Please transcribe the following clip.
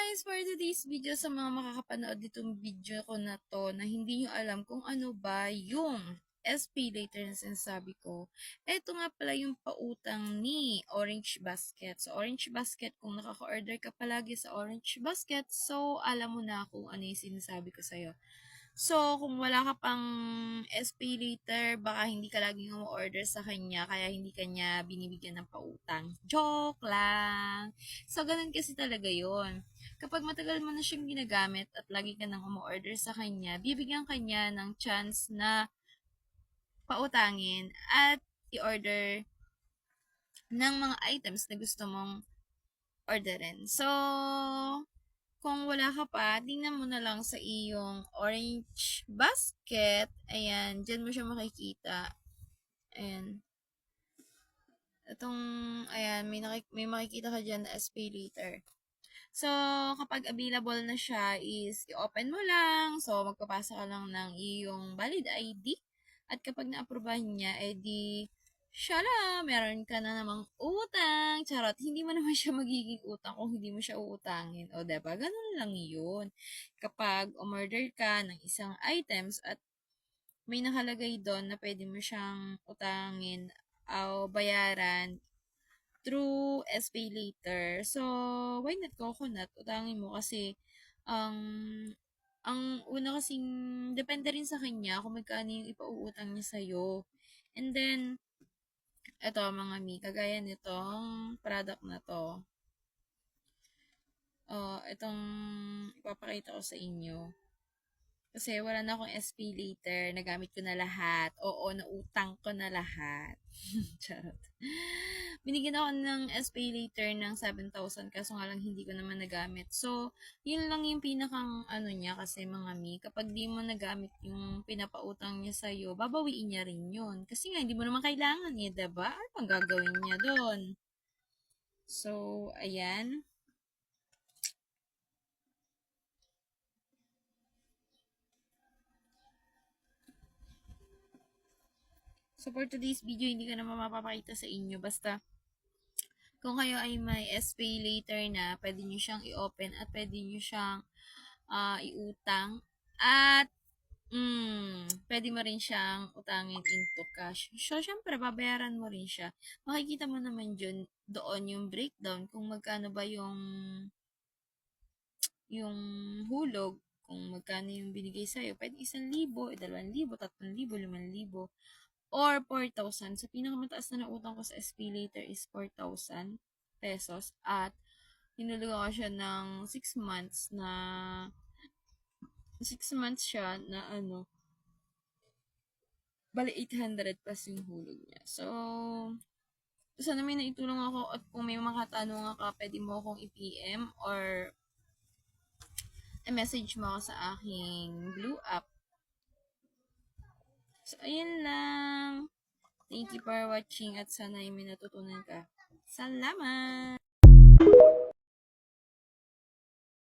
guys! For today's video, sa mga makakapanood ditong video ko na to na hindi nyo alam kung ano ba yung SP later na sinasabi ko. Ito nga pala yung pautang ni Orange Basket. So, Orange Basket, kung nakaka-order ka palagi sa Orange Basket, so alam mo na kung ano yung sinasabi ko sa'yo. So, kung wala ka pang SP later, baka hindi ka laging umu-order sa kanya, kaya hindi kanya binibigyan ng pautang. Joke lang! So, ganun kasi talaga yon. Kapag matagal mo na siyang ginagamit at lagi ka nang umu-order sa kanya, bibigyan kanya ng chance na pautangin at i-order ng mga items na gusto mong orderin. So, kung wala ka pa, tingnan mo na lang sa iyong Orange Basket. Ayan, dyan mo siya makikita. Ayan. Ayan, may makikita ka dyan na SP later. So, kapag available na siya is, i-open mo lang. So, magpapasa ka lang ng iyong valid ID. At kapag na-aprobahan niya, edi, syala, meron ka na namang utang. Charot, hindi mo naman siya magiging utang kung hindi mo siya uutangin. O, diba? Ganun lang yun. Kapag umorder ka ng isang items at may nakalagay doon na pwede mo siyang utangin o bayaran through SPay later. So, why not Coconut? Utangin mo kasi ang una kasing depende rin sa kanya kung magkano yung ipauutang niya sa'yo. And then, eto mga mi, kagaya nitong product na to. Itong ipapakita ko sa inyo. Kasi wala na akong SP later, nagamit ko na lahat. Oo, nautang ko na lahat. Charot. Binigyan ako ng SP later ng 7,000 kaso nga lang hindi ko naman nagamit. So, yun lang yung pinakang ano niya kasi mga mi, kapag di mo nagamit yung pinapautang niya sa'yo, babawiin niya rin yun. Kasi nga, hindi mo naman kailangan eh, diba? Ano pang gagawin niya doon? So, ayan. So, for today's video, hindi ko naman mapapakita sa inyo. Basta, kung kayo ay may SPay later na, pwede nyo siyang i-open at pwede nyo siyang iutang. At, pwede mo rin siyang utangin into cash. So, syempre, babayaran mo rin siya. Makikita mo naman doon yung breakdown kung magkano ba yung hulog, kung magkano yung binigay sa'yo. Pwede 1,000, 2,000, 3,000, 5,000, or 4,000. So, pinakamataas na nautang ko sa SP later is 4,000 pesos. At, hinulugan ko siya ng 6 months na 6 months siya na bali 800 plus yung hulog niya. So, sana may naitulong ako at kung may mga katanungan ka, pwede mo akong i-PM or i-message mo ako sa aking Blue app. So, ayun lang. Thank you for watching at sana ay may natutunan ka. Salamat!